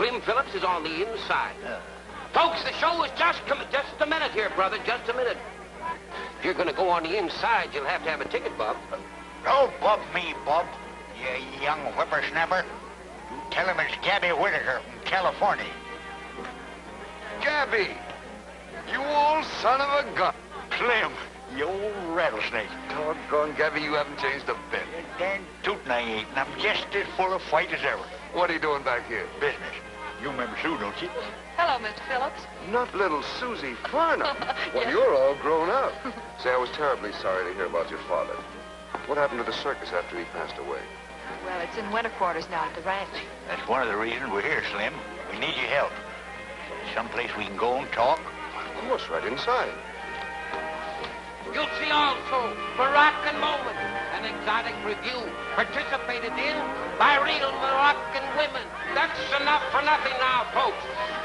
Slim Phillips is on the inside. Folks, the show is just a minute here, brother, just a minute. If you're going to go on the inside, you'll have to have a ticket, Bob. Don't bub me, Bob, you young whippersnapper. You tell him it's Gabby Whitaker from California. Gabby! You old son of a gun. Slim, you old rattlesnake. Doggone, Gabby, you haven't changed a bit. You're darn tootin' I ain't, and I'm just as full of fight as ever. What are you doing back here? Business. You remember Sue, don't you? Hello, Mr. Phillips. Not little Susie Farnum. Well, Yes. you're all grown up. Say, I was terribly sorry to hear about your father. What happened to the circus after he passed away? Well, it's in winter quarters now at the ranch. That's one of the reasons we're here, Slim. We need your help. Someplace we can go and talk. Of course, right inside. You'll see also Moroccan Moment, an exotic review participated in by real Moroccan women. That's enough for nothing now, folks.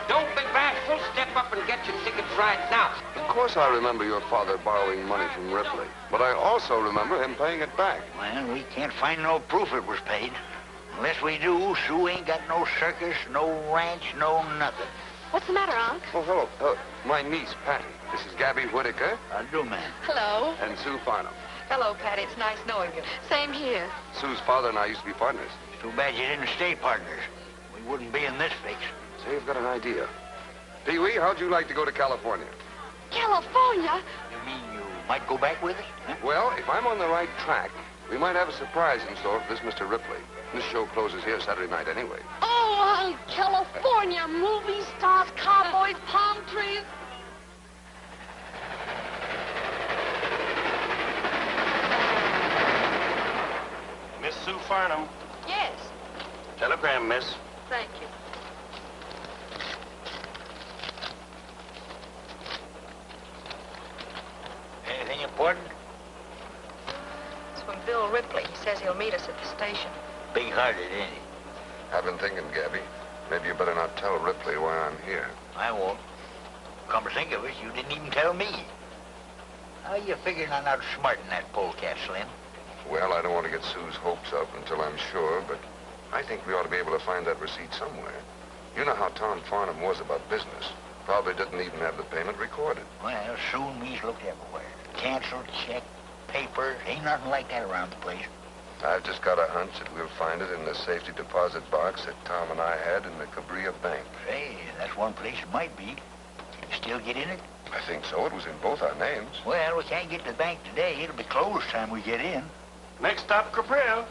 Don't be bashful. Step up and get your tickets right now. Of course I remember your father borrowing money from Ripley, but I also remember him paying it back. Well, we can't find no proof it was paid. Unless we do, Sue ain't got no circus, no ranch, no nothing. What's the matter, Unc? Oh, hello. My niece, Patty. This is Gabby Whitaker I'll do, man. Hello. and Sue Farnum. Hello, Patty. It's nice knowing you. Same here. Sue's father and I used to be partners. It's too bad you didn't stay partners. We wouldn't be in this fix. Say, you've got an idea. Pee-wee, how'd you like to go to California? California? You mean you might go back with us? Huh? Well, if I'm on the right track, we might have a surprise in store for this Mr. Ripley. This show closes here Saturday night anyway. Oh, California. Movie stars, cowboys, palm trees. Miss Sue Farnum. Yes. Telegram, miss. Thank you. Anything important? It's from Bill Ripley. He says he'll meet us at the station. Big-hearted, ain't he? I've been thinking, Gabby, maybe you better not tell Ripley why I'm here. I won't. Come to think of it, you didn't even tell me. How you figuring on outsmarting that polecat, Slim? Well, I don't want to get Sue's hopes up until I'm sure, but I think we ought to be able to find that receipt somewhere. You know how Tom Farnum was about business. Probably didn't even have the payment recorded. Well, Sue and me's looked everywhere. Canceled, check, paper, ain't nothing like that around the place. I've just got a hunch that we'll find it in the safety deposit box that Tom and I had in the Cabria Bank. Say, that's one place it might be. Can you still get in it? I think so. It was in both our names. Well, we can't get to the bank today. It'll be closed time we get in. Next stop, Cabrillo.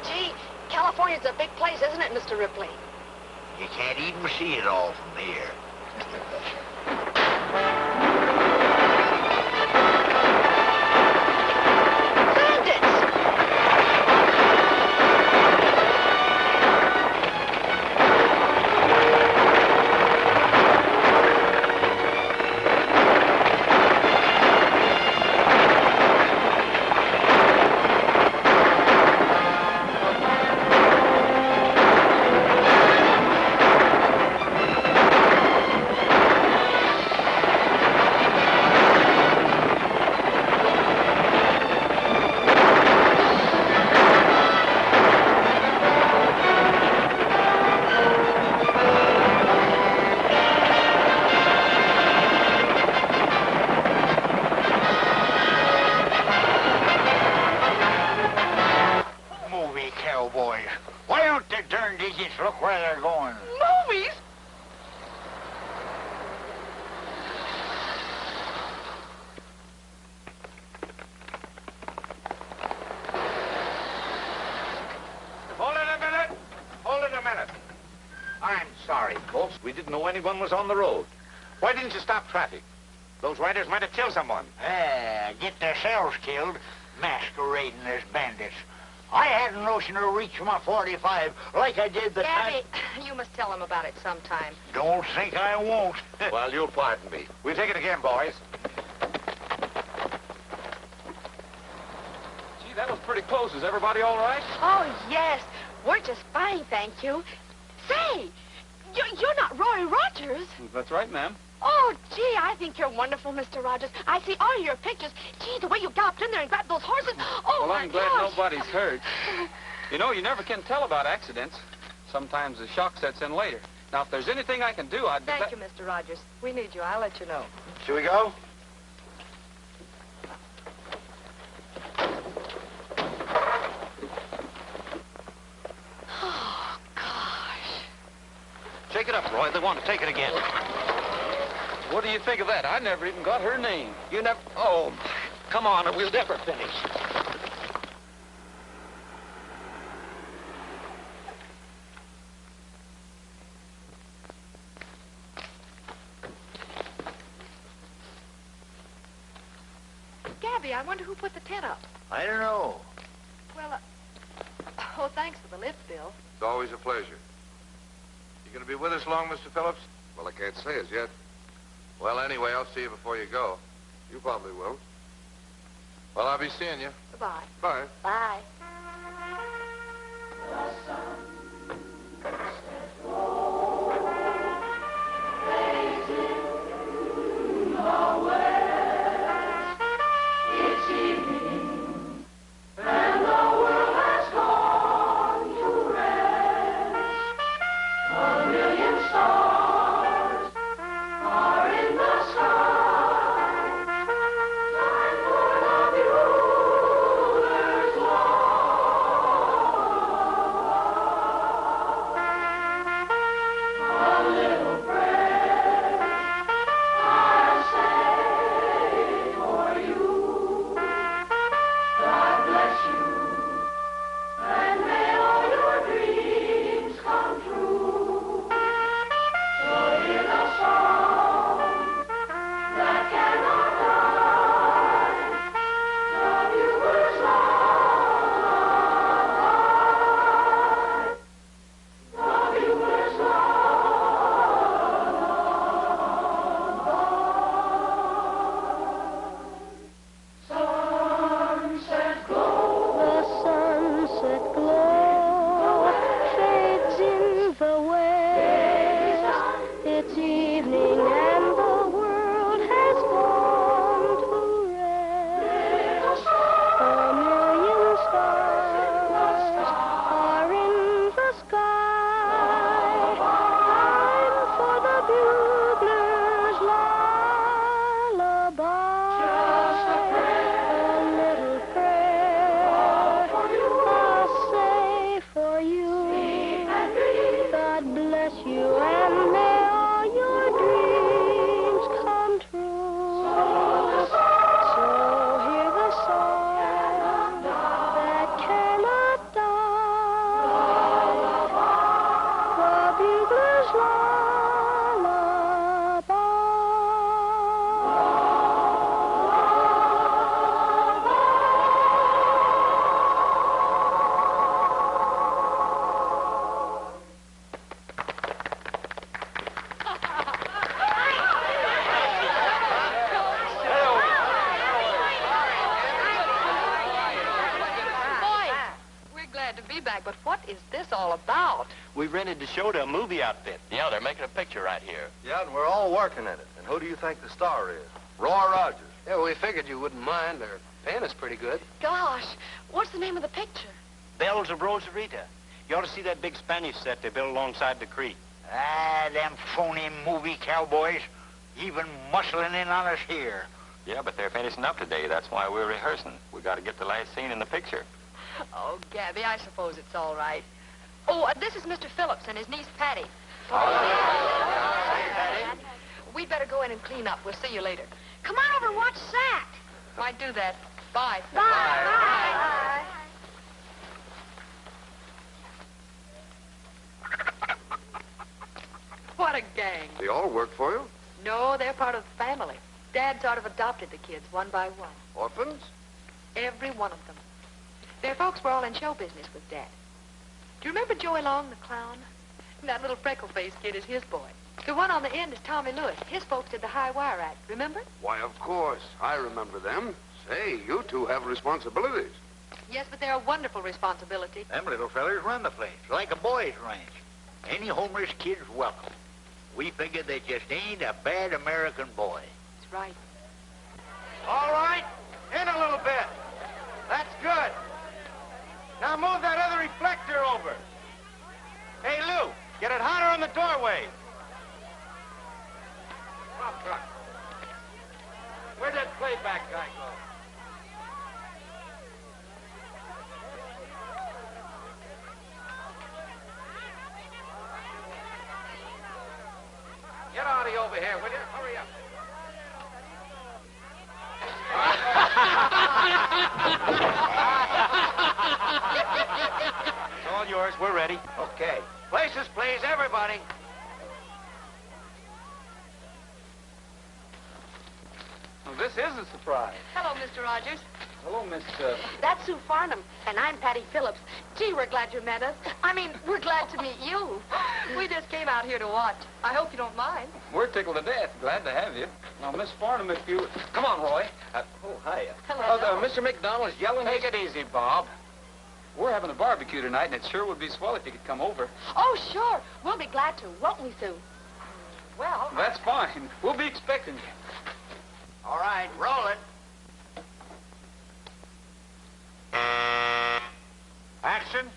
Gee, California's a big place, isn't it, Mr. Ripley? You can't even see it all from here. Cowboys. Why don't the darn digits look where they're going? Movies? Hold it a minute. Hold it a minute. I'm sorry, folks. We didn't know anyone was on the road. Why didn't you stop traffic? Those riders might have killed someone. Get themselves killed, masquerading as bandits. I had a notion to reach my 45 like I did the Gabby, time... you must tell him about it sometime. Don't think I won't. Well, you'll pardon me. We'll take it again, boys. Gee, that was pretty close. Is everybody all right? Oh, yes. We're just fine, thank you. Say, You're not Roy Rogers. That's right, ma'am. Oh, gee, I think you're wonderful, Mr. Rogers. I see all your pictures. Gee, the way you galloped in there and grabbed those horses. Oh, Well, my I'm glad gosh. nobody's hurt. You know, you never can tell about accidents. Sometimes the shock sets in later. Now, if there's anything I can do, I'd be Thank you, Mr. Rogers. We need you. I'll let you know. Should we go? Oh, gosh. Shake it up, Roy. They want to take it again. What do you think of that? I never even got her name. You never... Oh, come on, or we'll never finish. Gabby, I wonder who put the tent up. I don't know. Well, oh, thanks for the lift, Bill. It's always a pleasure. You gonna be with us long, Mr. Phillips? Well, I can't say as yet. Well, anyway, I'll see you before you go. You probably will. Well, I'll be seeing you. Goodbye. Bye. Bye. But what is this all about? We rented the show to a movie outfit. Yeah, they're making a picture right here. Yeah, and we're all working in it. And who do you think the star is? Roy Rogers. Yeah, we figured you wouldn't mind. They're paying us pretty good. Gosh, what's the name of the picture? Bells of Rosarita. You ought to see that big Spanish set they built alongside the creek. Ah, them phony movie cowboys. Even muscling in on us here. Yeah, but they're finishing up today. That's why we're rehearsing. We got to get the last scene in the picture. Oh, Gabby, I suppose it's all right. Oh, this is Mr. Phillips and his niece, Patty. We'd better go in and clean up. We'll see you later. Come on over and watch Sack. Might do that. Bye. Bye. Bye. What a gang. They all work for you? No, they're part of the family. Dad sort of adopted the kids one by one. Orphans? Every one of them. Their folks were all in show business with Dad. Do you remember Joey Long, the clown? That little freckle-faced kid is his boy. The one on the end is Tommy Lewis. His folks did the High Wire Act, remember? Why, of course. I remember them. Say, you two have responsibilities. Yes, but they're a wonderful responsibility. Them little fellers run the place, like a boys' ranch. Any homeless kid's welcome. We figure there just ain't a bad American boy. That's right. All right, in a little bit. That's good. Now move that other reflector over. Hey, Lou, get it hotter on the doorway. Stop, truck. Where'd that playback guy go? Get Artie over here, will you? Hurry up. It's all yours. We're ready. Okay. Places, please, everybody. Well, this is a surprise. Hello, Mr. Rogers. Hello, Miss... That's Sue Farnum, and I'm Patty Phillips. Gee, we're glad you met us. I mean, we're glad to meet you. We just came out here to watch. I hope you don't mind. We're tickled to death. Glad to have you. Now, Miss Farnum, if you... Come on, Roy. Hiya. Hello. Mr. McDonald is yelling... Take it easy, Bob. We're having a barbecue tonight, and it sure would be swell if you could come over. Oh, sure. We'll be glad to, won't we, Sue? Well... That's fine. We'll be expecting you. All right, roll it. Action.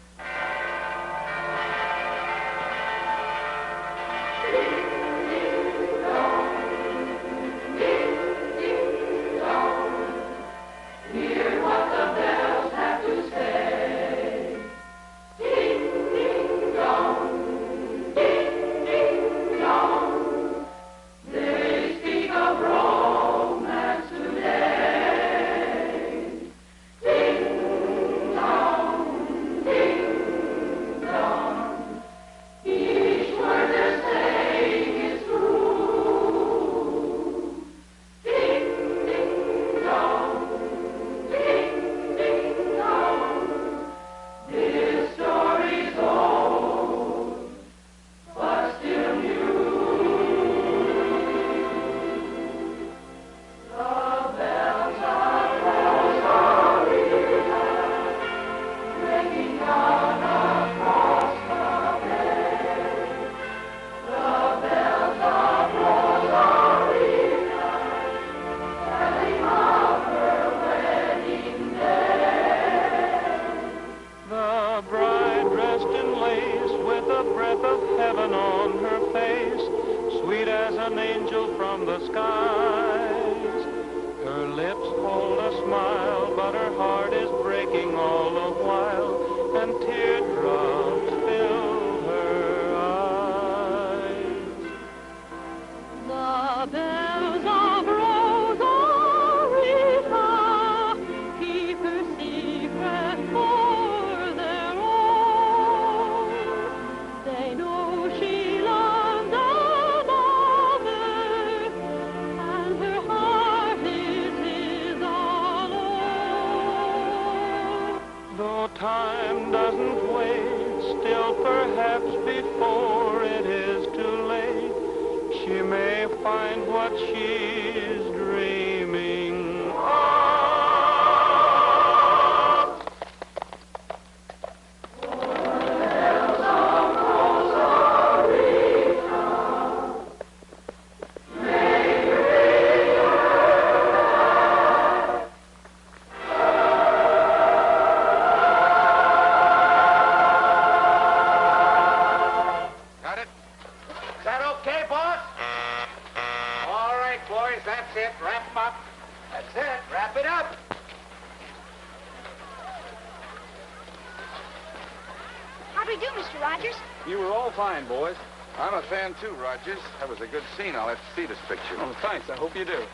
That was a good scene. I'll have to see this picture. Oh, thanks. I hope you do.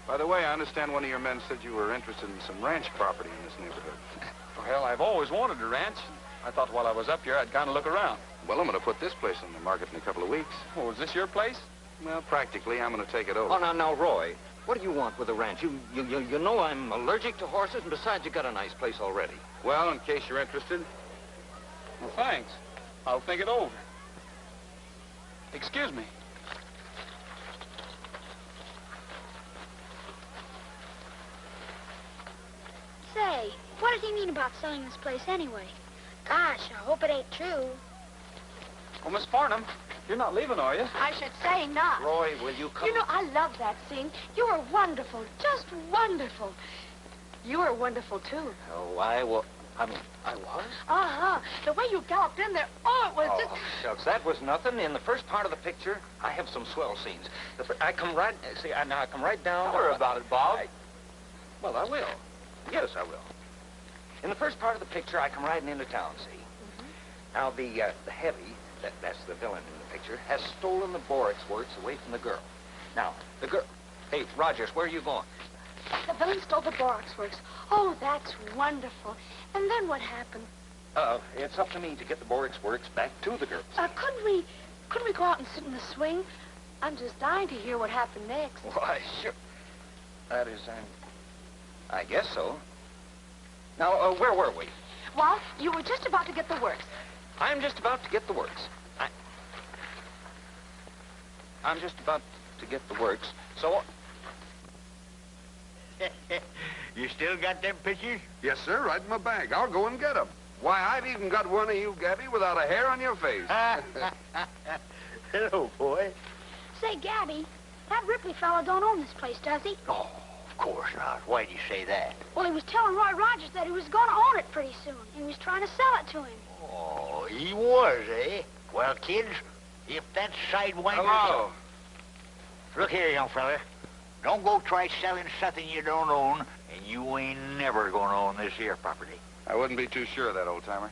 By the way, I understand one of your men said you were interested in some ranch property in this neighborhood. Well, I've always wanted a ranch. I thought while I was up here, I'd kind of look around. Well, I'm going to put this place on the market in a couple of weeks. Oh, is this your place? Well, practically, I'm going to take it over. Oh, now, Roy, what do you want with a ranch? You know I'm allergic to horses, and besides, you got a nice place already. Well, in case you're interested. Well, thanks. I'll think it over. Excuse me. Say, what does he mean about selling this place anyway? Gosh, I hope it ain't true. Oh, Miss Farnum, you're not leaving, are you? I should say not. Roy, will you come? You know, I love that scene. You were wonderful, just wonderful. You were wonderful, too. Oh, I was? Uh-huh. The way you galloped in there, oh, it was just... Oh, shucks, that was nothing. In the first part of the picture, I have some swell scenes. I come right down... Don't worry about it, Bob. Well, I will. Yes, I will. In the first part of the picture, I come riding into town, see? Now, the heavy, that's the villain in the picture, has stolen the Borax Works away from the girl. Now, the girl... Hey, Rogers, where are you going? The villain stole the Borax Works. Oh, that's wonderful. And then what happened? It's up to me to get the Borax Works back to the girls. Couldn't we go out and sit in the swing? I'm just dying to hear what happened next. Why, sure. That is, I guess so. Now, where were we? Well, you were just about to get the works. I'm just about to get the works. I'm just about to get the works, so... You still got them pictures? Yes, sir, right in my bag. I'll go and get them. Why, I've even got one of you, Gabby, without a hair on your face. Hello, boy. Say, Gabby, that Ripley fellow don't own this place, does he? Oh, of course not. Why'd you say that? Well, he was telling Roy Rogers that he was going to own it pretty soon. He was trying to sell it to him. Oh, he was, eh? Well, kids, if that sidewinder... Hello. Look here, young fella. Don't go try selling something you don't own, and you ain't never gonna own this here property. I wouldn't be too sure of that, old-timer.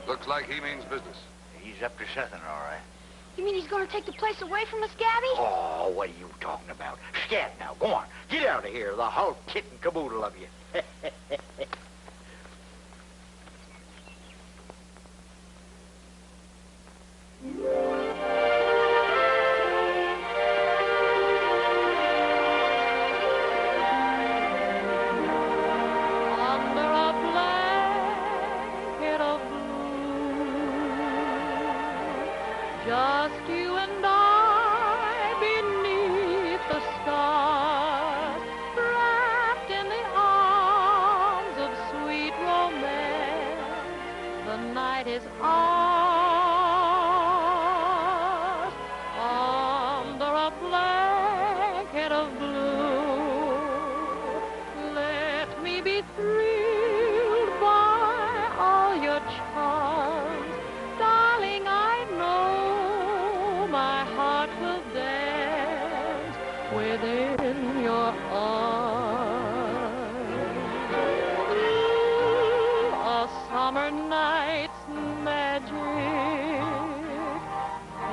Looks like he means business. He's up to something, all right. You mean he's going to take the place away from us, Gabby? Oh, what are you talking about? Scat now, go on. Get out of here, the whole kit and caboodle of you. Under a blanket of blue, just you and I beneath the stars, wrapped in the arms of sweet romance. The night is ours, under a blanket of blue. Let me be thrilled by all your charms. Darling, I know my heart will dance within your arms. A summer night's magic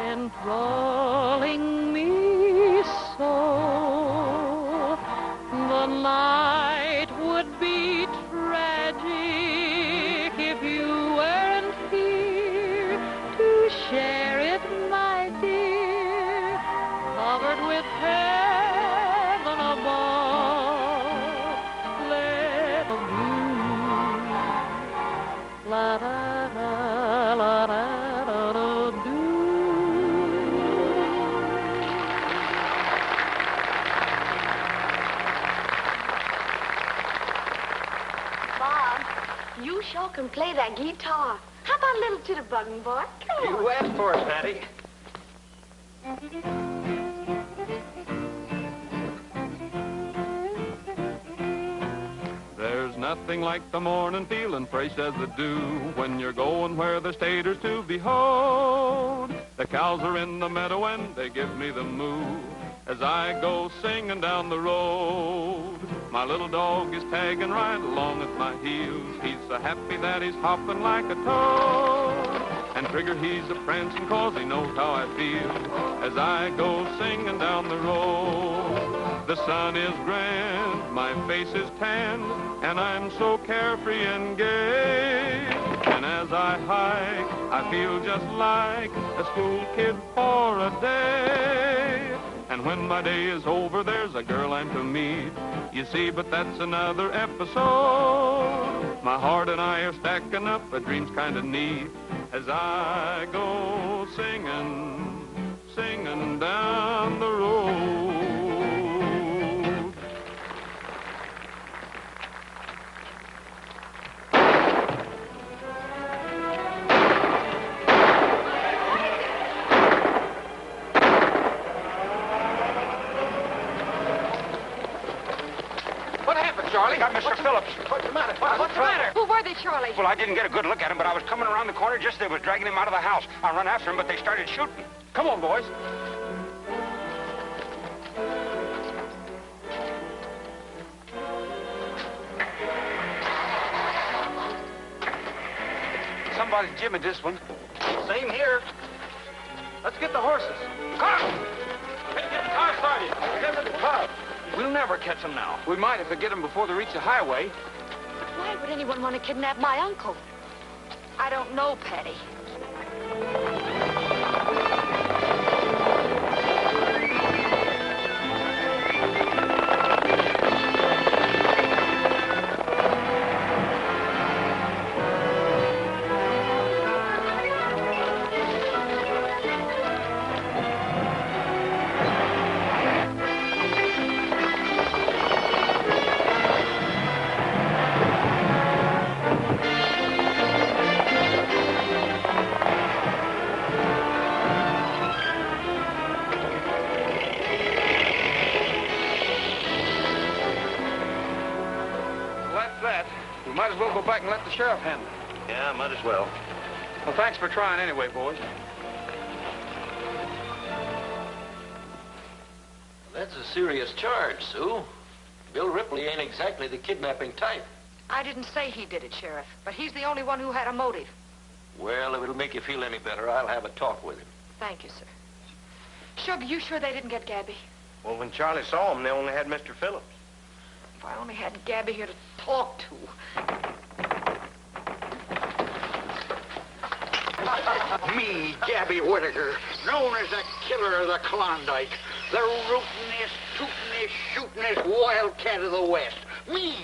enthralling me so. The night would be tragic if you weren't here to share it, my dear. Covered with heaven above, let the blue, la da da la da da da do. Bob, you sure can play that guitar. How about a little jitterbugging, boy? Come on. You asked for it, Patty. There's nothing like the morning feeling fresh as the dew when you're going where the staters to behold. The cows are in the meadow and they give me the moo as I go singing down the road. My little dog is tagging right along at my heels. He's so happy that he's hopping like a toad. And Trigger, he's a prancing 'cause he knows how I feel as I go singing down the road. The sun is grand, my face is tanned, and I'm so carefree and gay. And as I hike, I feel just like a school kid for a day. And when my day is over, there's a girl I'm to meet. You see, but that's another episode. My heart and I are stacking up, a dream's kind of neat as I go singing, singing down the road. Charlie? Got Mr. Phillips. What's the matter? What's the matter? Who were they, Charlie? Well, I didn't get a good look at him, but I was coming around the corner just as they was dragging him out of the house. I run after him, but they started shooting. Come on, boys. Somebody's jimmied this one. Same here. Let's get the horses. Come! Get the car started. Get in the car. We'll never catch them now. We might if we get them before they reach the highway. Why would anyone want to kidnap my uncle? I don't know, Patty. We might as well go back and let the sheriff handle it. Yeah, might as well. Well, thanks for trying anyway, boys. That's a serious charge, Sue. Bill Ripley ain't exactly the kidnapping type. I didn't say he did it, Sheriff, but he's the only one who had a motive. Well, if it'll make you feel any better, I'll have a talk with him. Thank you, sir. Shug, you sure they didn't get Gabby? Well, when Charlie saw him, they only had Mr. Phillips. If I only had Gabby here to talk to. Me, Gabby Whitaker, known as the killer of the Klondike, the rootinest, tootinest, shootinest wildcat of the West. Me,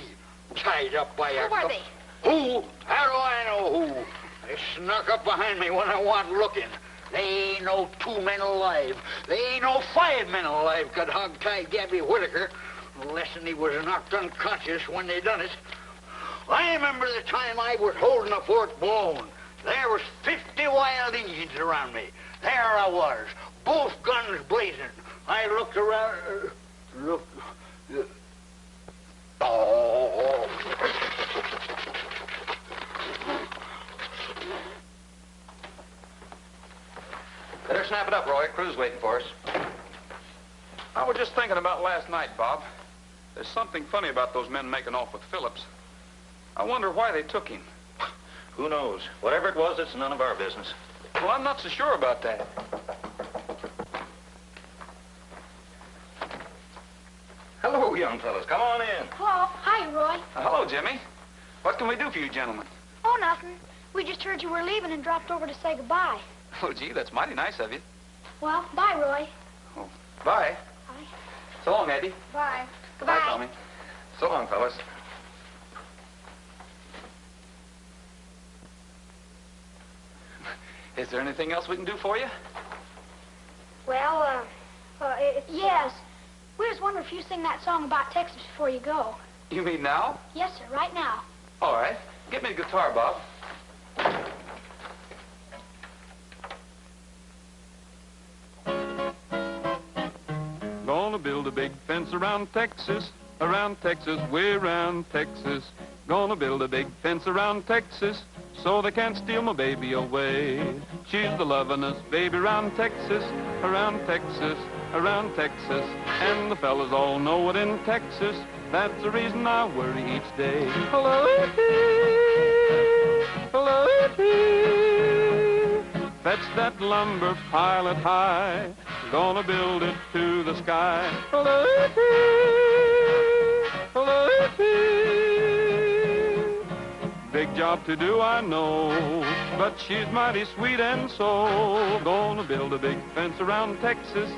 tied up by a... Who are they? Who? How do I know who? They snuck up behind me when I wasn't looking. They ain't no 2 men alive. They ain't no 5 men alive could hog-tie Gabby Whitaker, less'n he was knocked unconscious when they done it. I remember the time I was holding the fort blown. There was 50 wild Indians around me. There I was, both guns blazing. I looked around, oh. Better snap it up, Roy. Crew's waiting for us. I was just thinking about last night, Bob. There's something funny about those men making off with Phillips. I wonder why they took him. Who knows? Whatever it was, it's none of our business. Well, I'm not so sure about that. Hello, young fellas. Come on in. Hello. Hi, Roy. Hello, Jimmy. What can we do for you gentlemen? Oh, nothing. We just heard you were leaving and dropped over to say goodbye. Oh, gee, that's mighty nice of you. Well, bye, Roy. Oh, bye. Bye. So long, Eddie. Bye. Goodbye, Tommy. So long, fellas. Is there anything else we can do for you? Well, yes. We was wondering if you sing that song about Texas before you go. You mean now? Yes, sir, right now. All right. Get me the guitar, Bob. Gonna build a big fence around Texas, way around Texas. Gonna build a big fence around Texas, so they can't steal my baby away. She's the lovin'est baby around Texas, around Texas, around Texas. And the fellas all know it in Texas. That's the reason I worry each day. Hello, hello, fetch that lumber, pile it high. Gonna build it to the sky. Hello, hello, big job to do, I know, but she's mighty sweet and so. Gonna build a big fence around Texas,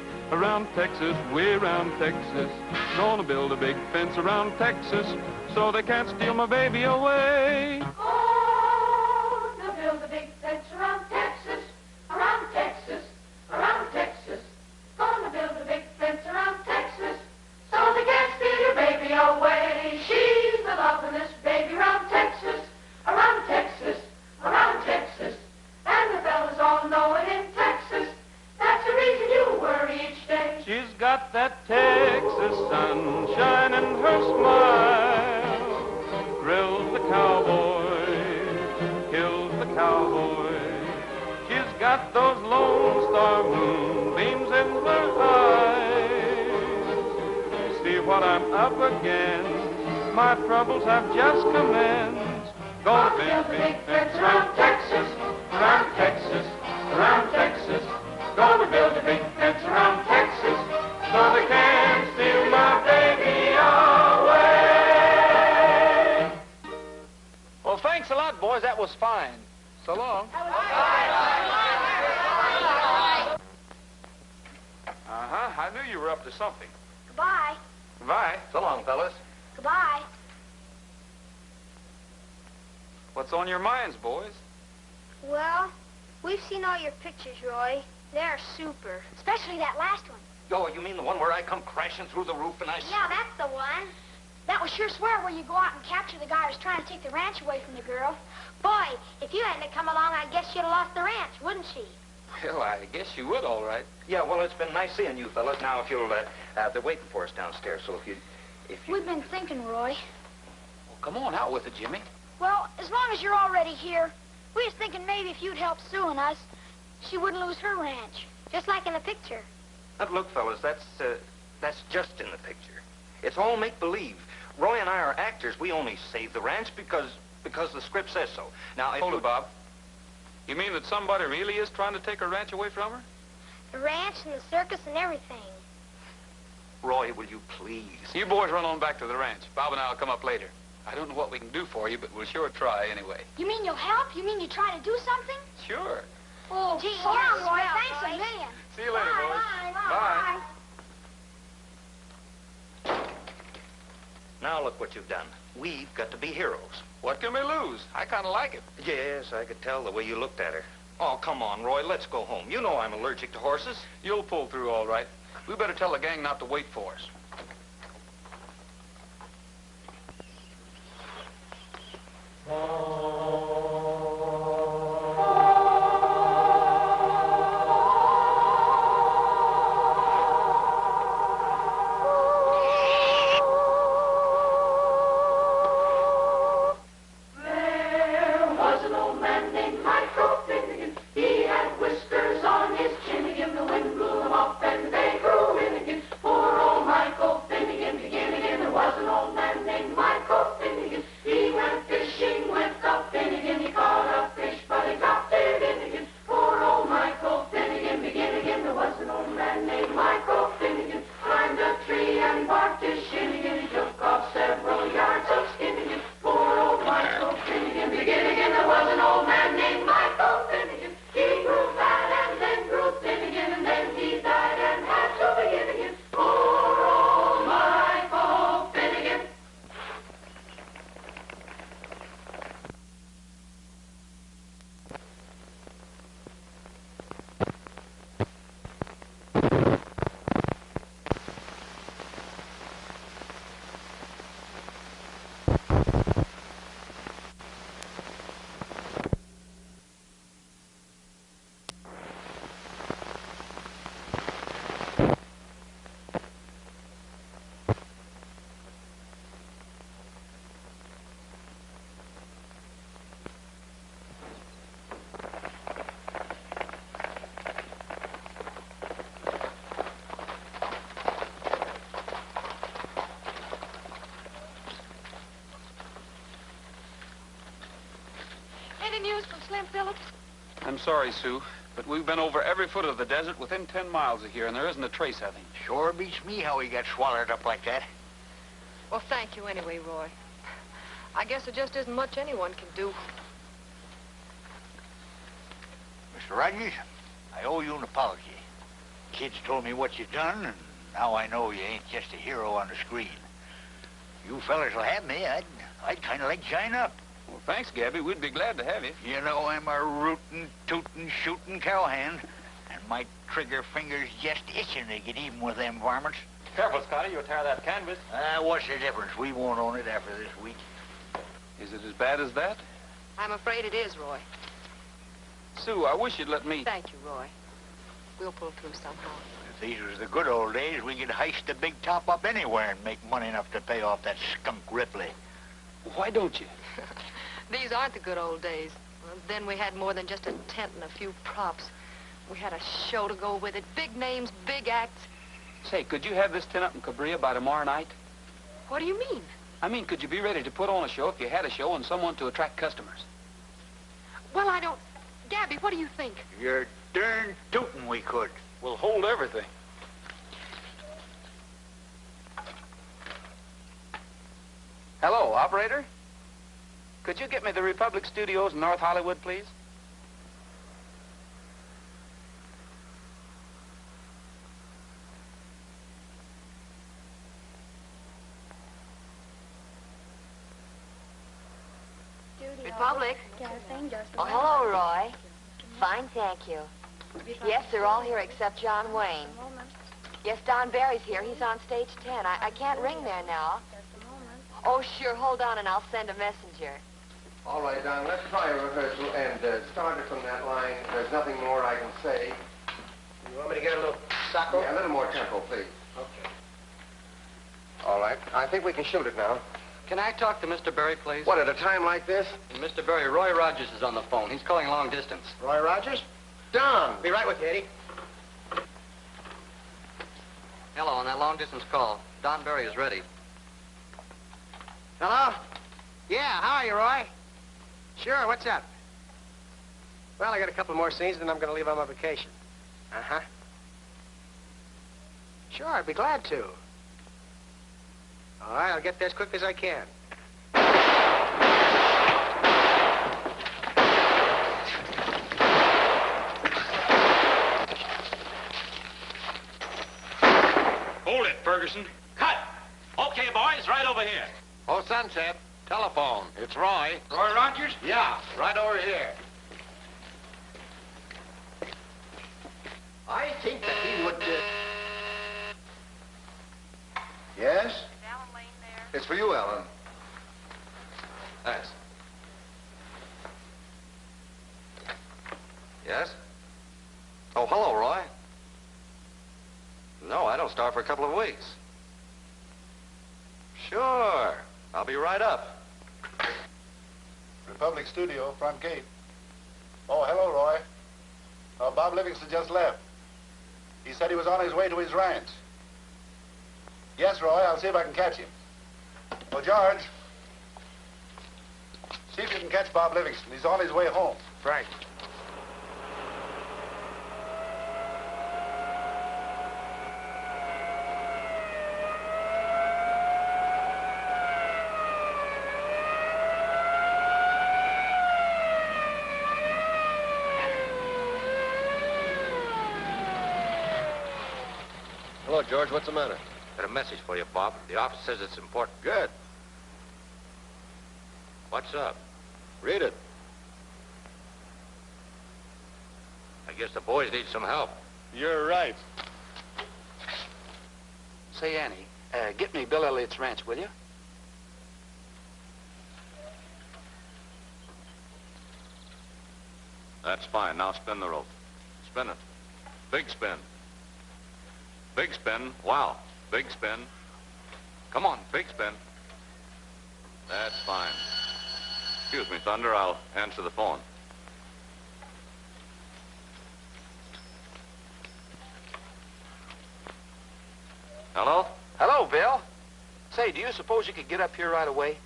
way around Texas. Gonna build a big fence around Texas, so they can't steal my baby away. Gonna build a big fence around Texas, around Texas, around Texas. Gonna build a big fence around Texas, so they can't steal your baby away. She's the lovin'est baby around Texas, around Texas, around Texas. And the fellas all know it in Texas. That's the reason you worry each day. She's got that Texas sunshine in her smile. cowboy. She's got those Lone Star moonbeams in her eyes. See what I'm up against. My troubles have just commenced. Gonna build a big fence around Texas, around Texas, around Texas. Gonna build a big fence around Texas, so they can't steal my baby away. Well, thanks a lot, boys. That was fine. So long. Uh-huh. I knew you were up to something. Goodbye. Goodbye. So long, fellas. Goodbye. What's on your minds, boys? Well, we've seen all your pictures, Roy. They're super. Especially that last one. Oh, you mean the one where I come crashing through the roof and I... Yeah, that's the one. That was sure swear where you go out and capture the guy who's trying to take the ranch away from the girl. Boy, if you hadn't come along, I guess she'd have lost the ranch, wouldn't she? Well, I guess you would, all right. Yeah, well, it's been nice seeing you fellas. Now, if you'll, they're waiting for us downstairs, so if you... We've been thinking, Roy. Well, come on out with it, Jimmy. Well, as long as you're already here, we was thinking maybe if you'd help Sue and us, she wouldn't lose her ranch, just like in the picture. But look, fellas, that's just in the picture. It's all make-believe. Roy and I are actors. We only saved the ranch because the script says so. Now, if Hold it, Bob. You mean that somebody really is trying to take her ranch away from her? The ranch and the circus and everything. Roy, will you please? You boys run on back to the ranch. Bob and I will come up later. I don't know what we can do for you, but we'll sure try anyway. You mean you'll help? You mean you try to do something? Sure. Oh, gee, so long, Roy. Thanks a million. See you later, boys. Bye. Now look what you've done. We've got to be heroes. What can we lose? I kind of like it. Yes, I could tell the way you looked at her. Oh, come on, Roy. Let's go home. You know I'm allergic to horses. You'll pull through all right. We better tell the gang not to wait for us. Any news from Slim Phillips? I'm sorry, Sue, but we've been over every foot of the desert within 10 miles of here, and there isn't a trace of him. Sure beats me how he got swallowed up like that. Well, thank you anyway, Roy. I guess there just isn't much anyone can do. Mr. Rogers, I owe you an apology. Kids told me what you done, and now I know you ain't just a hero on the screen. You fellas will have me. I'd kind of like to join up. Well, thanks, Gabby. We'd be glad to have you. You know I'm a rootin', tootin', shootin' cowhand, and my trigger finger's just itching to get even with them varmints. Careful, Scotty. You'll tear that canvas. What's the difference? We won't own it after this week. Is it as bad as that? I'm afraid it is, Roy. Sue, I wish you'd let me... Thank you, Roy. We'll pull through somehow. If these was the good old days, we could heist the big top up anywhere and make money enough to pay off that skunk Ripley. Why don't you? These aren't the good old days. Well, then we had more than just a tent and a few props. We had a show to go with it. Big names, big acts. Say, could you have this tent up in Cabria by tomorrow night? What do you mean? I mean, could you be ready to put on a show if you had a show and someone to attract customers? Well, I don't... Gabby, what do you think? You're darn tootin' we could. We'll hold everything. Hello, operator? Could you get me the Republic Studios in North Hollywood, please? Republic. Oh, hello, Roy. Fine, thank you. Yes, they're all here except John Wayne. Yes, Don Barry's here. He's on stage 10. I can't ring there now. Oh, sure. Hold on, and I'll send a messenger. All right, Don, let's try a rehearsal and start it from that line. There's nothing more I can say. You want me to get a little sacco? Yeah, a little more tempo, please. Okay. All right. I think we can shoot it now. Can I talk to Mr. Berry, please? What, at a time like this? Mr. Berry, Roy Rogers is on the phone. He's calling long distance. Roy Rogers? Don! Be right with you, Eddie. Hello, on that long distance call. Don Berry is ready. Hello? Yeah, how are you, Roy? Sure, what's up? Well, I got a couple more scenes, and then I'm going to leave on my vacation. Uh-huh. Sure, I'd be glad to. All right, I'll get there as quick as I can. Hold it, Ferguson. Cut! Okay, boys, right over here. Oh, Sunset. Telephone. It's Roy. Roy Rogers? Yeah, right over here. I think that he would, Yes? It's for you, Alan. Thanks. Yes? Oh, hello, Roy. No, I don't start for a couple of weeks. Sure. I'll be right up. Republic Studio, front gate. Oh, hello, Roy. Bob Livingston just left. He said he was on his way to his ranch. Yes, Roy, I'll see if I can catch him. Oh, George. See if you can catch Bob Livingston. He's on his way home. Frank. Hello, George. What's the matter? Got a message for you, Bob. The office says it's important. Good. What's up? Read it. I guess the boys need some help. You're right. Say, Annie, get me Bill Elliott's ranch, will you? That's fine. Now spin the rope. Spin it. Big spin. Big spin. Wow. Big spin. Come on, big spin. That's fine. Excuse me, Thunder. I'll answer the phone. Hello? Hello, Bill. Say, do you suppose you could get up here right away?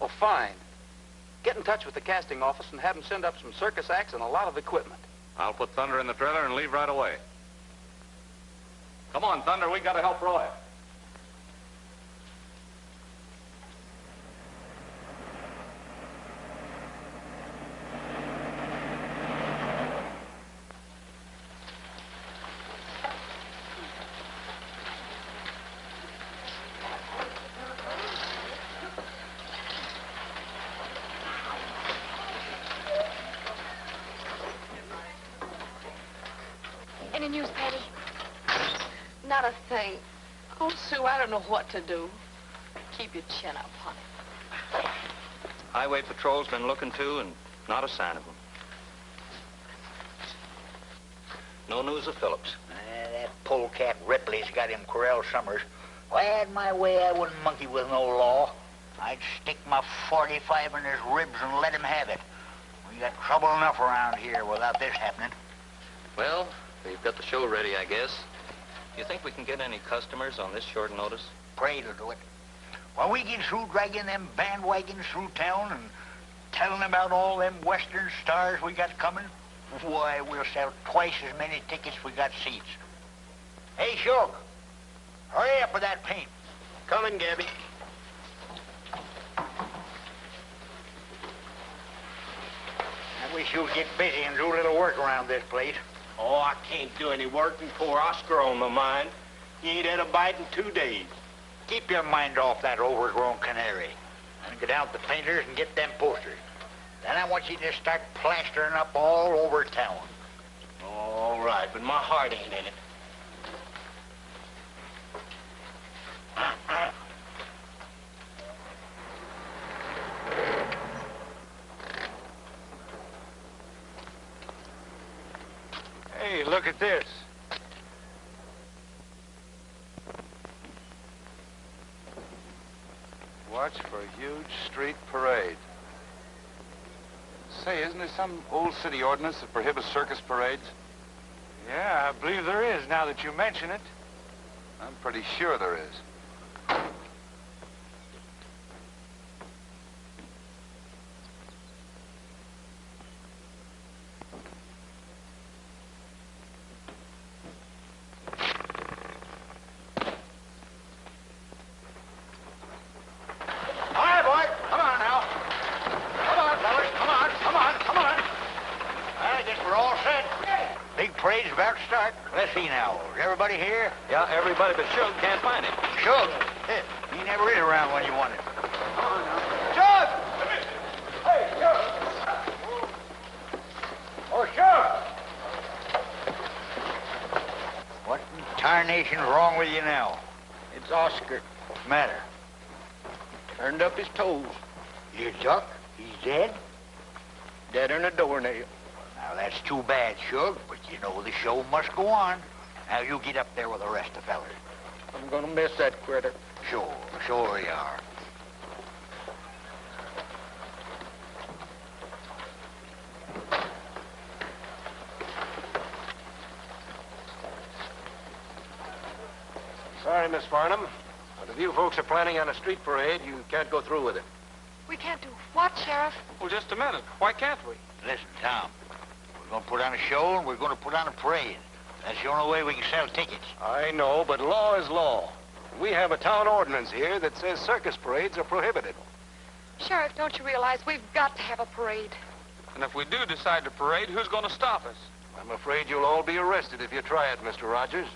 Oh, fine. Get in touch with the casting office and have them send up some circus acts and a lot of equipment. I'll put Thunder in the trailer and leave right away. Come on, Thunder. We gotta help Roy. Any news, Patty? Not a thing. Oh, Sue, I don't know what to do. Keep your chin up, honey. Highway Patrol's been looking too, and not a sign of him. No news of Phillips. That polecat Ripley's got him corralled Summers. If I had my way, I wouldn't monkey with no law. I'd stick my .45 in his ribs and let him have it. We got trouble enough around here without this happening. Well, we've got the show ready, I guess. You think we can get any customers on this short notice? Pray to do it. When we get through dragging them bandwagons through town and telling about all them Western stars we got coming, why, we'll sell twice as many tickets we got seats. Hey, Shug, hurry up with that paint. Coming, Gabby. I wish you'd get busy and do a little work around this place. Oh, I can't do any work with poor Oscar on my mind. He ain't had a bite in 2 days. Keep your mind off that overgrown canary. And go down to the painters and get them posters. Then I want you to start plastering up all over town. All right, but my heart ain't in it. Hey, look at this. Watch for a huge street parade. Say, isn't there some old city ordinance that prohibits circus parades? Yeah, I believe there is, now that you mention it. I'm pretty sure there is. Parade's about to start. Let's see now. Is everybody here? Yeah, everybody but Shug can't find him. Shug? He never is around when you want him. Shug! Hey, Shug! Oh, Shug! What in tarnation's wrong with you now? It's Oscar. What's the matter? Turned up his toes. You duck? He's dead? Deader than a doornail. Now, that's too bad, Shug, but you know the show must go on. Now, you get up there with the rest of the fellers. I'm gonna miss that critter. Sure you are. Sorry, Miss Farnum, but if you folks are planning on a street parade, you can't go through with it. We can't do what, Sheriff? Well, just a minute. Why can't we? Listen, Tom. We're going to put on a show, and we're going to put on a parade. That's the only way we can sell tickets. I know, but law is law. We have a town ordinance here that says circus parades are prohibited. Sheriff, don't you realize we've got to have a parade? And if we do decide to parade, who's going to stop us? I'm afraid you'll all be arrested if you try it, Mr. Rogers.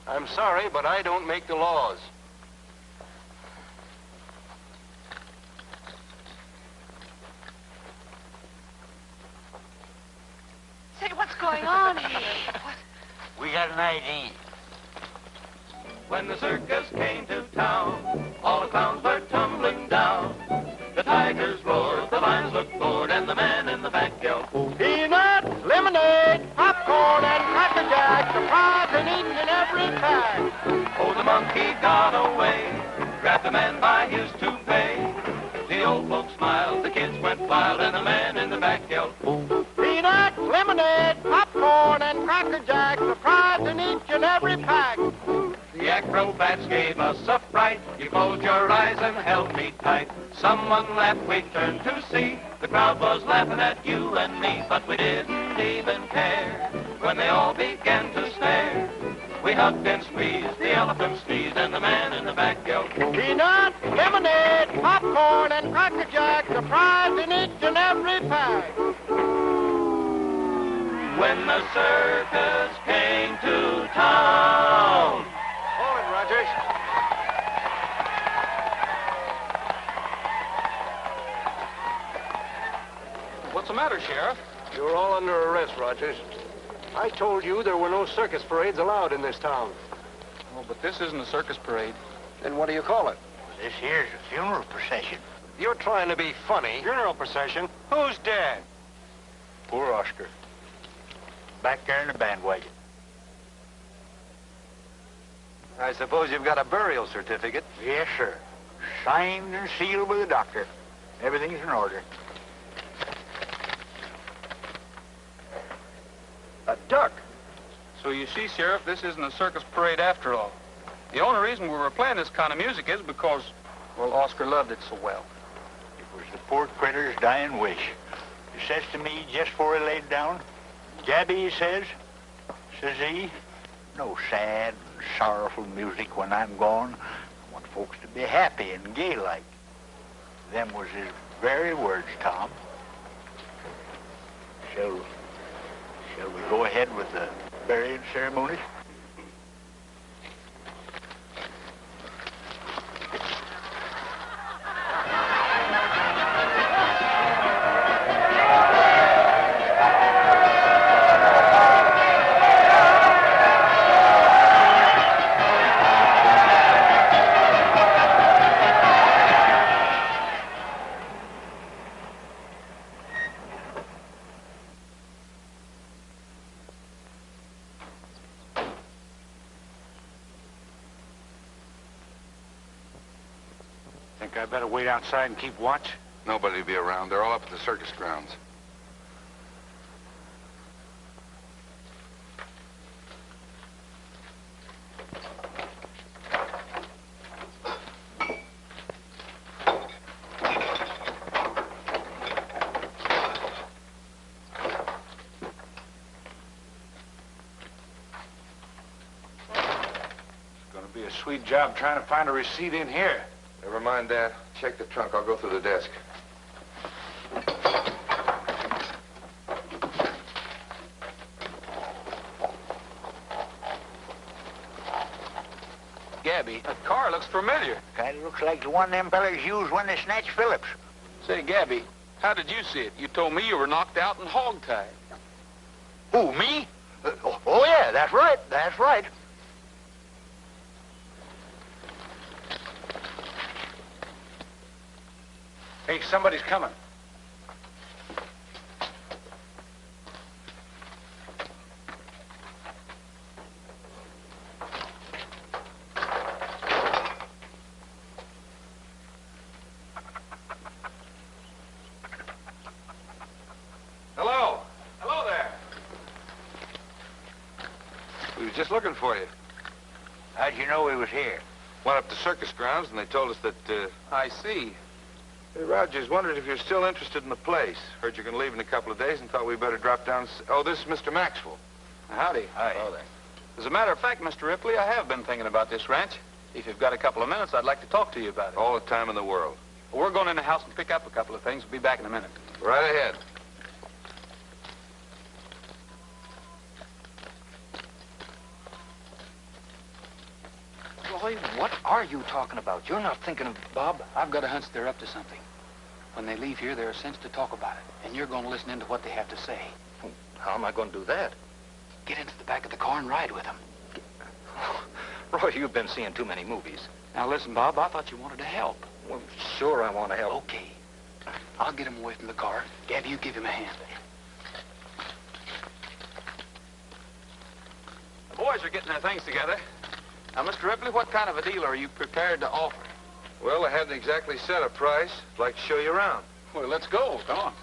I'm sorry, but I don't make the laws. Say, what's going on here? We got an ID. When the circus came to town, all the clowns were tumbling down. The tigers roared, the lions looked bored, and the man in the back yelled, Peanuts, lemonade, popcorn, and Cracker Jack, surprise in each and every pack. Oh, the monkey got away, grabbed the man by his toupee. The old folks smiled, the kids went wild, and the man in the back yelled, Peanuts, lemonade, popcorn, and Cracker Jack, surprise in each and every pack. The acrobats gave us a fright. You closed your eyes and held me tight. Someone laughed, we turned to see. The crowd was laughing at you and me, but we didn't even care. When they all began to stare, we hugged and squeezed, the elephant sneezed, and the man in the back yelled, Peanuts, lemonade, popcorn, and Cracker Jack, surprise in each and every pack. When the circus came to town. Hold it, Rogers. What's the matter, Sheriff? You're all under arrest, Rogers. I told you there were no circus parades allowed in this town. Oh, but this isn't a circus parade. Then what do you call it? This here's a funeral procession. You're trying to be funny. Funeral procession? Who's dead? Poor Oscar. Back there in the bandwagon. I suppose you've got a burial certificate. Yes, sir. Signed and sealed by the doctor. Everything's in order. So you see, Sheriff, this isn't a circus parade after all. The only reason we were playing this kind of music is because, well, Oscar loved it so well. It was the poor critter's dying wish. He says to me just before he laid down, Gabby, he says he, no sad and sorrowful music when I'm gone. I want folks to be happy and gay-like. Them was his very words, Tom. Shall we go ahead with the burying ceremonies? Think I better wait outside and keep watch? Nobody will be around. They're all up at the circus grounds. It's gonna be a sweet job trying to find a receipt in here. Never mind that. Check the trunk. I'll go through the desk. Gabby, that car looks familiar. Kind of looks like the one them fellas used when they snatched Phillips. Say, Gabby, how did you see it? You told me you were knocked out and hog-tied. Who, me? Oh, yeah, that's right. That's right. Hey, somebody's coming. Hello. Hello there. We was just looking for you. How'd you know he was here? Went up to circus grounds, and they told us that, I see. Hey, Rogers, wondered if you're still interested in the place. Heard you're going to leave in a couple of days and thought we'd better drop down. Oh, this is Mr. Maxwell. Howdy. Hi. Hello there. As a matter of fact, Mr. Ripley, I have been thinking about this ranch. If you've got a couple of minutes, I'd like to talk to you about it. All the time in the world. Well, we're going in the house and pick up a couple of things. We'll be back in a minute. Right ahead. Roy, what are you talking about? You're not thinking of... Bob, I've got a hunch they're up to something. When they leave here, they're a sense to talk about it. And you're going to listen in to what they have to say. How am I going to do that? Get into the back of the car and ride with them. Roy, you've been seeing too many movies. Now, listen, Bob, I thought you wanted to help. Well, sure I want to help. Okay. I'll get him away from the car. Gabby, you give him a hand. The boys are getting their things together. Now, Mr. Ripley, what kind of a deal are you prepared to offer? Well, I hadn't exactly set a price. I'd like to show you around. Well, let's go. Come on.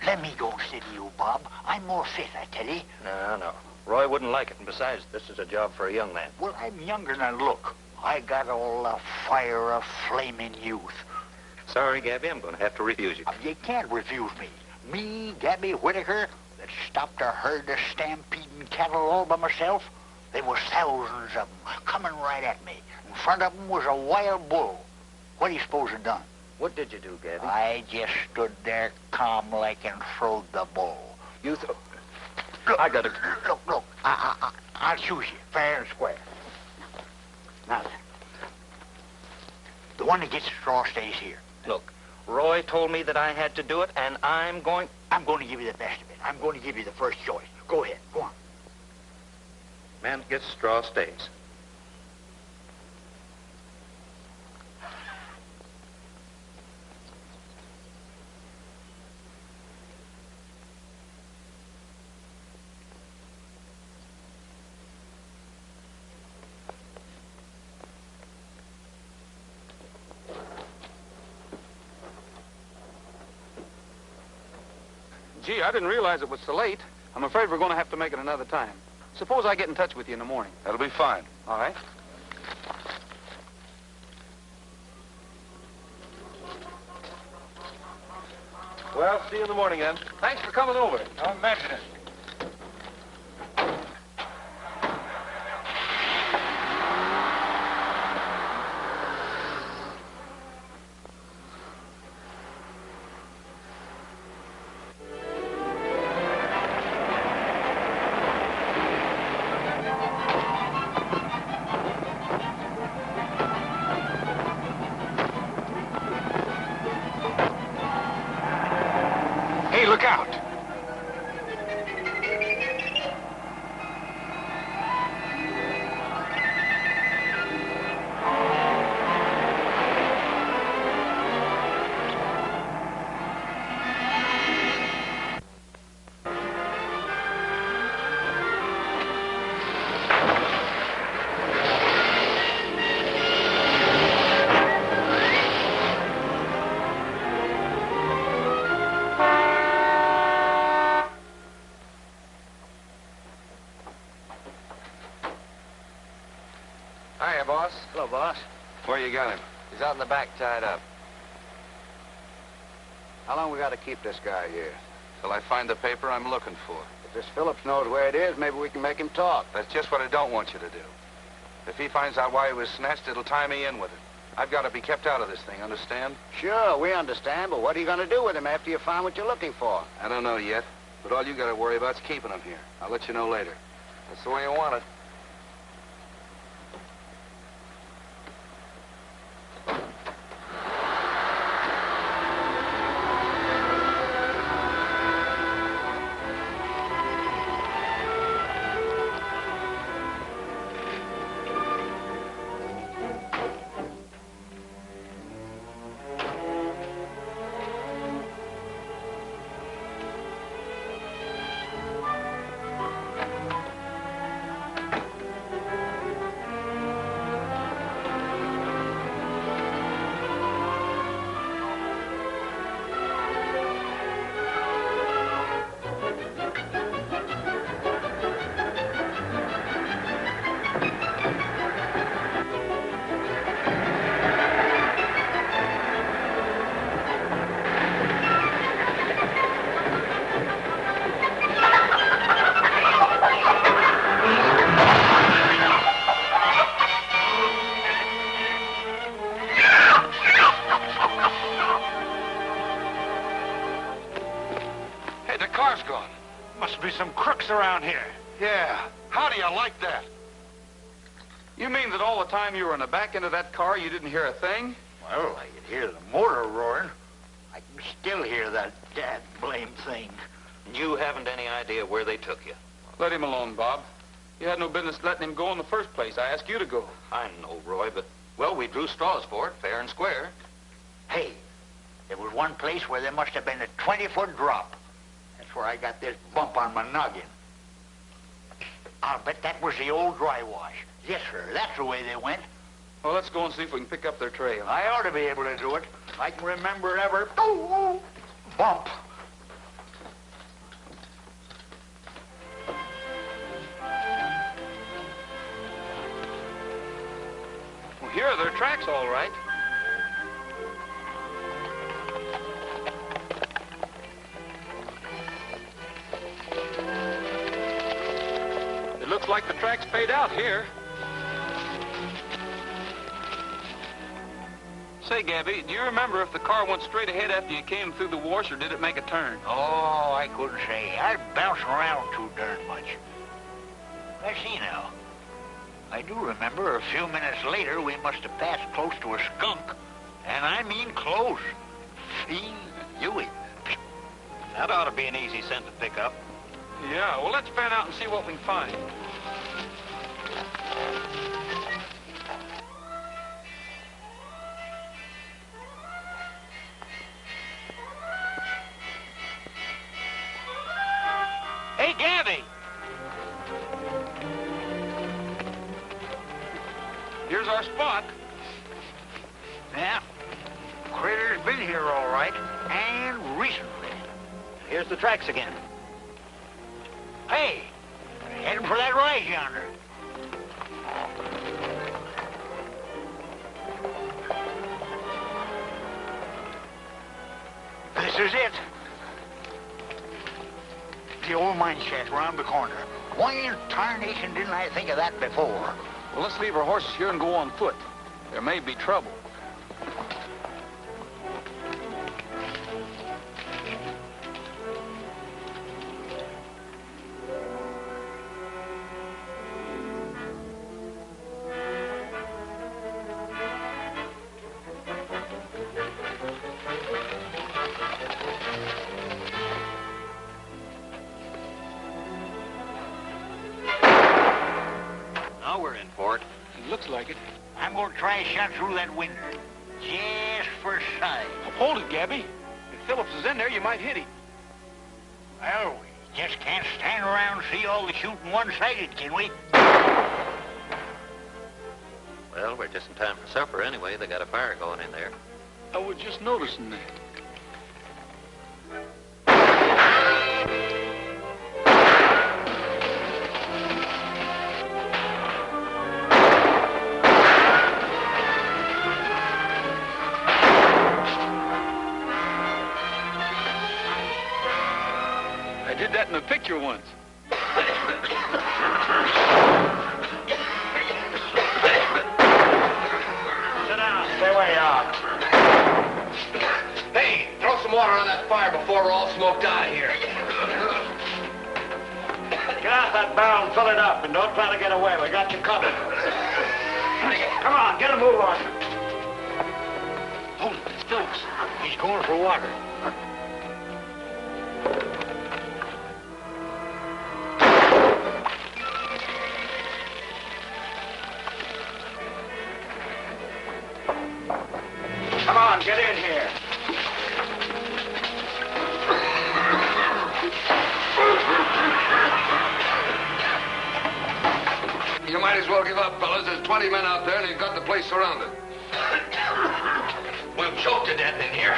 Let me go steady you, Bob. I'm more fit, I tell you. No. Roy wouldn't like it. And besides, this is a job for a young man. Well, I'm younger than I look. I got all the fire of flaming youth. Sorry, Gabby, I'm going to have to refuse you. You can't refuse me. Me, Gabby Whitaker, that stopped a herd of stampeding cattle all by myself. There was thousands of them coming right at me. In front of them was a wild bull. What do you suppose I done? What did you do, Gabby? I just stood there calm-like and throwed the bull. You throw... Look, I got to... Look. I'll choose you, fair and square. Now then. The one that gets the straw stays here. Look, Roy told me that I had to do it, and I'm going to give you the best of it. I'm going to give you the first choice. Go ahead. Go on. Man that gets straw stays. Gee, I didn't realize it was so late. I'm afraid we're going to have to make it another time. Suppose I get in touch with you in the morning. That'll be fine. All right. Well, see you in the morning, then. Thanks for coming over. Don't mention it. Hey, look out! Hiya, boss. Hello, boss. Where you got him? He's out in the back, tied up. How long we got to keep this guy here? Till I find the paper I'm looking for. If this Phillips knows where it is, maybe we can make him talk. That's just what I don't want you to do. If he finds out why he was snatched, it'll tie me in with it. I've got to be kept out of this thing, understand? Sure, we understand, but what are you going to do with him after you find what you're looking for? I don't know yet, but all you got to worry about is keeping him here. I'll let you know later. That's the way you want it. Around here. Yeah. How do you like that? You mean that all the time you were in the back end of that car, you didn't hear a thing? Well, I could hear the motor roaring. I can still hear that blame thing. You haven't any idea where they took you. Let him alone, Bob. You had no business letting him go in the first place. I asked you to go. I know, Roy, but, well, we drew straws for it, fair and square. Hey, there was one place where there must have been a 20-foot drop. That's where I got this bump on my noggin. I'll bet that was the old dry wash. Yes, sir. That's the way they went. Well, let's go and see if we can pick up their trail. I ought to be able to do it. I can remember every bump. Well, here are their tracks, all right. Looks like the track's paid out here. Say, Gabby, do you remember if the car went straight ahead after you came through the wash, or did it make a turn? Oh, I couldn't say. I was bouncing around too darn much. I see now. I do remember a few minutes later we must have passed close to a skunk. And I mean close. Huey. That ought to be an easy scent to pick up. Yeah, well, let's fan out and see what we can find. Hey, Gabby! Here's our spot. Yeah. Critter's been here all right, and recently. here's the tracks again. Hey, heading for that rise yonder. This is it. The old mine shaft round the corner. Why in tarnation didn't I think of that before? Well, let's leave our horses here and go on foot. There may be trouble. Now we're in for it. It looks like it. I'm going to try a shot through that window. Just for size. Hold it, Gabby. If Phillips is in there, you might hit him. Well, we just can't stand around and see all the shooting one-sided, can we? Well, we're just in time for supper anyway. They got a fire going in there. I was just noticing that. I did that in a picture once. Sit down. Stay where you are. Hey, throw some water on that fire before we're all smoked out of here. Get out that barrel and fill it up, and don't try to get away. We got you covered. Come on, get a move on. Hold it, it's Phillips. He's going for water. Come on, get in here. You might as well give up, fellas. There's 20 men out there, and you've got the place surrounded. We'll choke to death in here.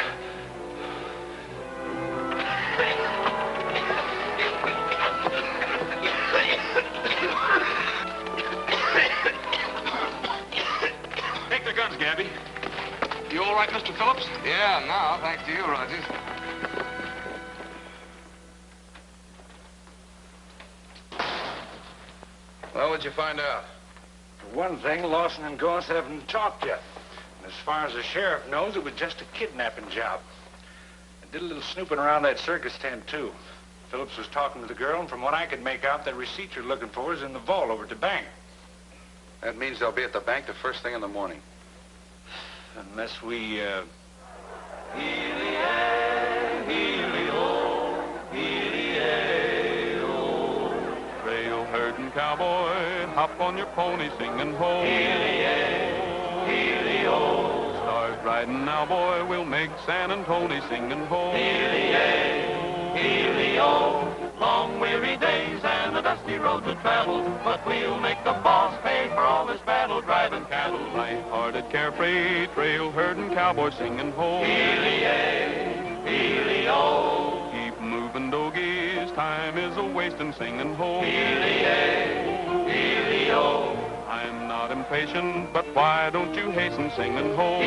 Take the guns, Gabby. You all right, Mr. Phillips? Yeah, now, thanks to you, Rogers. Well, what'd you find out? For one thing, Lawson and Goss haven't talked yet. And as far as the sheriff knows, it was just a kidnapping job. I did a little snooping around that circus tent, too. Phillips was talking to the girl, and from what I could make out, that receipt you're looking for is in the vault over at the bank. That means they'll be at the bank the first thing in the morning. Unless we, Trail herding cowboy, hop on your pony, singing ho. Start riding now, boy, we'll make San Antonio singing ho. Long weary days and the dusty road to travel, but we'll make the boss pay for all this battle driving cattle. Light-hearted, carefree, trail herding cowboy singing ho. Keep moving, doggies, time is a-wasting singing ho. I'm not impatient, but why don't you hasten singing ho?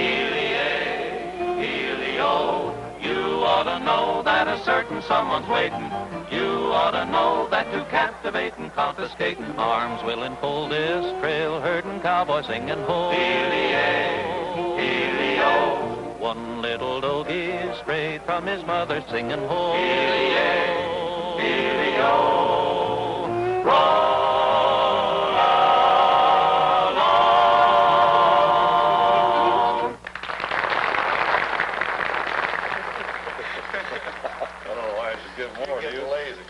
You ought to know that a certain someone's waiting. You ought to know that to captivate and confiscate arms will enfold this trail herding cowboy singing ho. One little doggy strayed from his mother singing ho.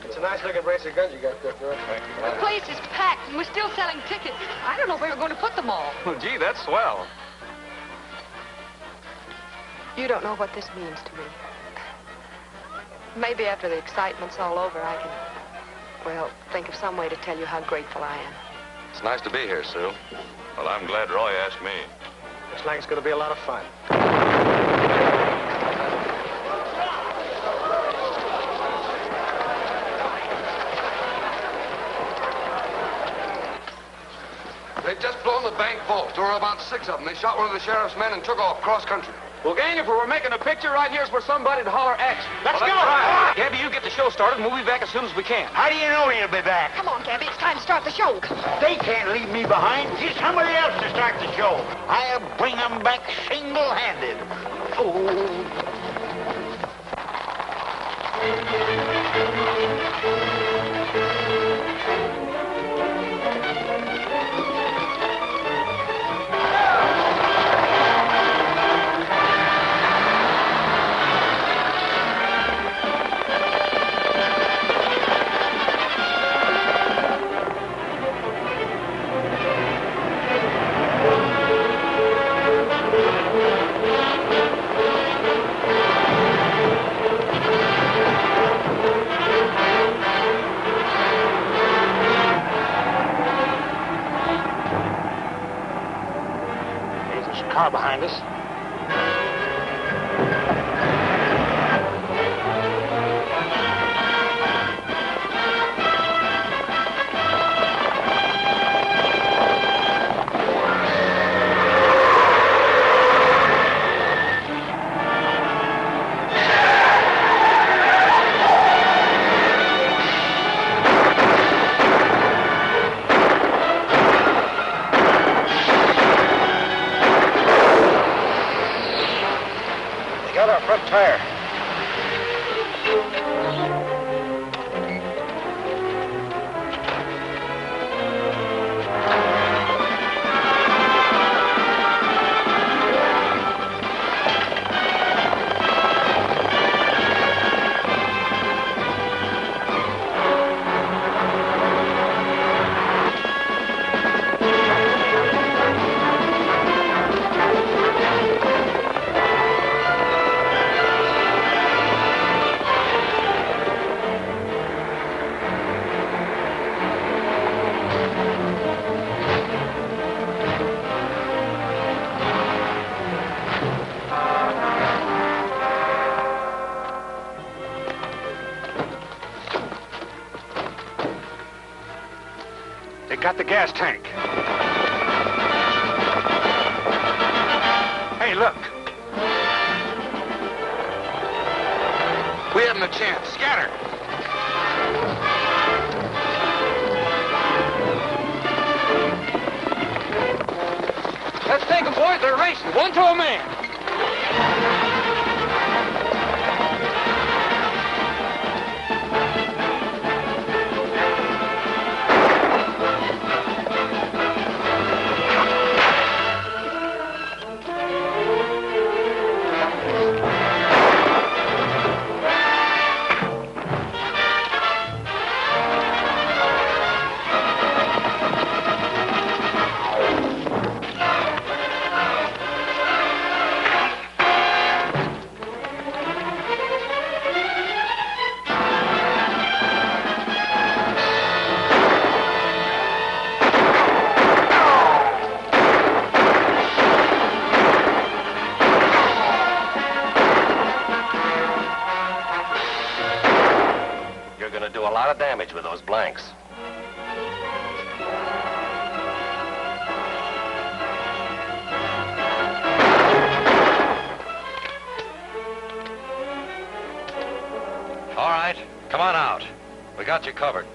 It's a nice looking brace of guns you got there, girl. The place is packed, and we're still selling tickets. I don't know where we're going to put them all. Well, gee, that's swell. You don't know what this means to me. Maybe after the excitement's all over, I can, well, think of some way to tell you how grateful I am. It's nice to be here, Sue. Well, I'm glad Roy asked me. Looks like it's going to be a lot of fun. saw about 6 of them. They shot one of the sheriff's men and took off cross-country. Well, gang, if we were making a picture right here's where somebody to holler action. Let's go! Right. Gabby, you get the show started, and we'll be back as soon as we can. How do you know he'll be back? Come on, Gabby, it's time to start the show. They can't leave me behind. Get somebody else to start the show. I'll bring them back single-handed. Oh. Car behind us. Front tire. Got the gas tank. Hey, look. We haven't a chance. Scatter. Let's take them, boys. They're racing. One to a man. Damage with those blanks. All right, come on out. We got you covered.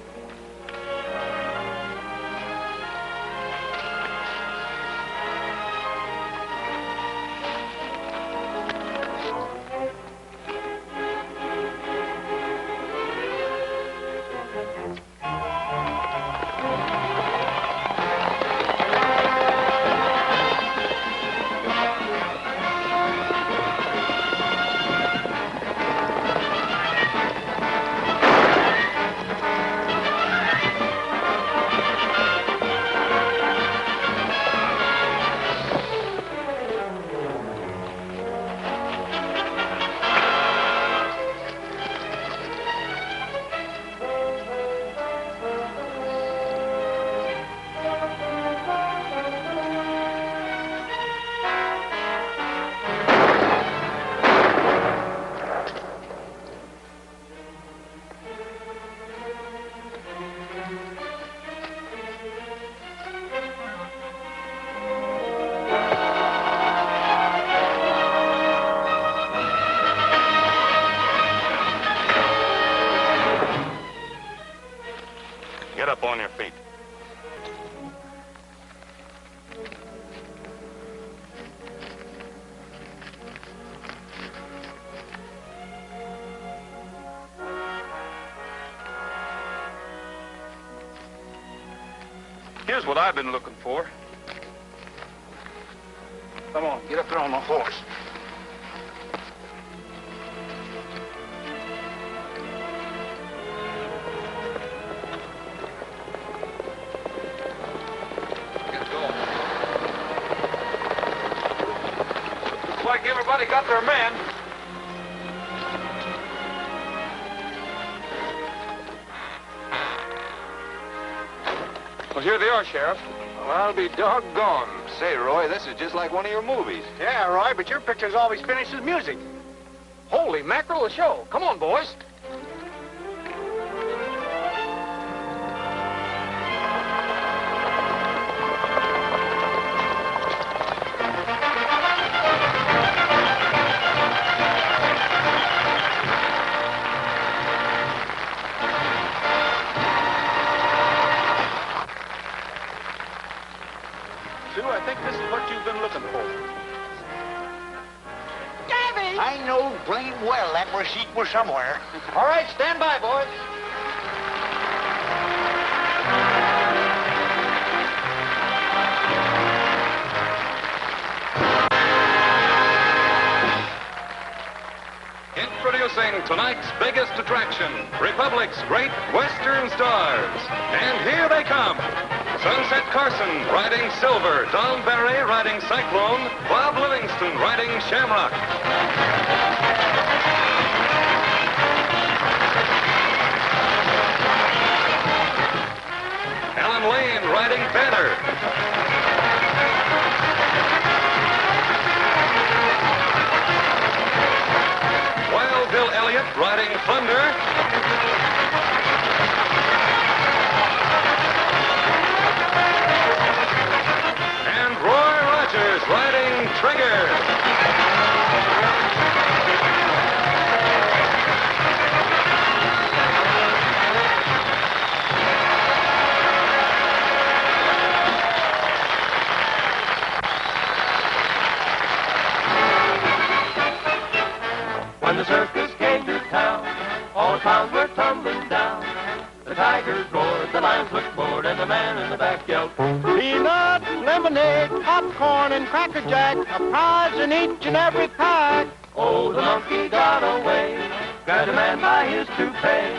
here's what I've been looking for. Come on, get up there on the horse. Looks like everybody got their man. Well, here they are, Sheriff. Well, I'll be doggone. Say, Roy, this is just like one of your movies. Yeah, Roy, but your pictures always finish with music. Holy mackerel, a show. Come on, boys. Sue, I think this is what you've been looking for. Gabby! I know blame well that receipt was somewhere. All right, stand by, boys. Introducing tonight's biggest attraction, Republic's Great Western Stars. And here they come. Sunset Carson riding Silver, Don Barry riding Cyclone, Bob Livingston riding Shamrock. Alan Lane riding Banner. Wild Bill Elliott riding Thunder. And Roy Rogers riding Trigger. When the circus came to town, all the clowns were tumbling down. The tigers roared, the lions looked bored, and the man in the back yelled, Peanuts, lemonade, popcorn, and Cracker Jack, a prize in each and every pack. oh, the monkey got away, grabbed a man by his toupee.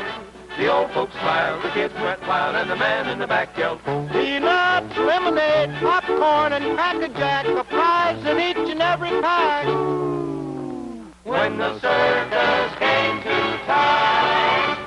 The old folks smiled, the kids went wild, and the man in the back yelled, Peanuts, lemonade, popcorn, and Cracker Jack, a prize in each and every pack. when the circus came to town.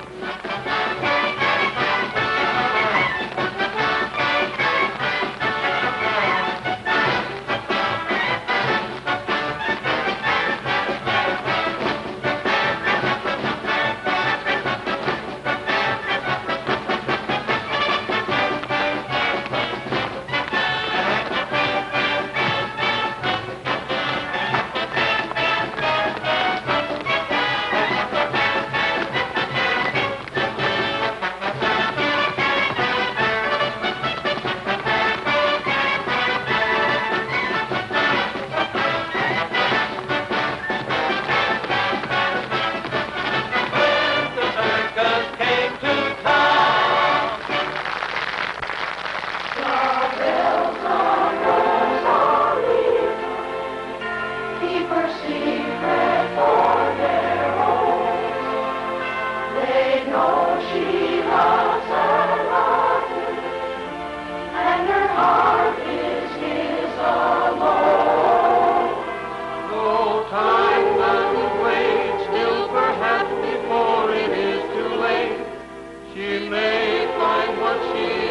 She may find what she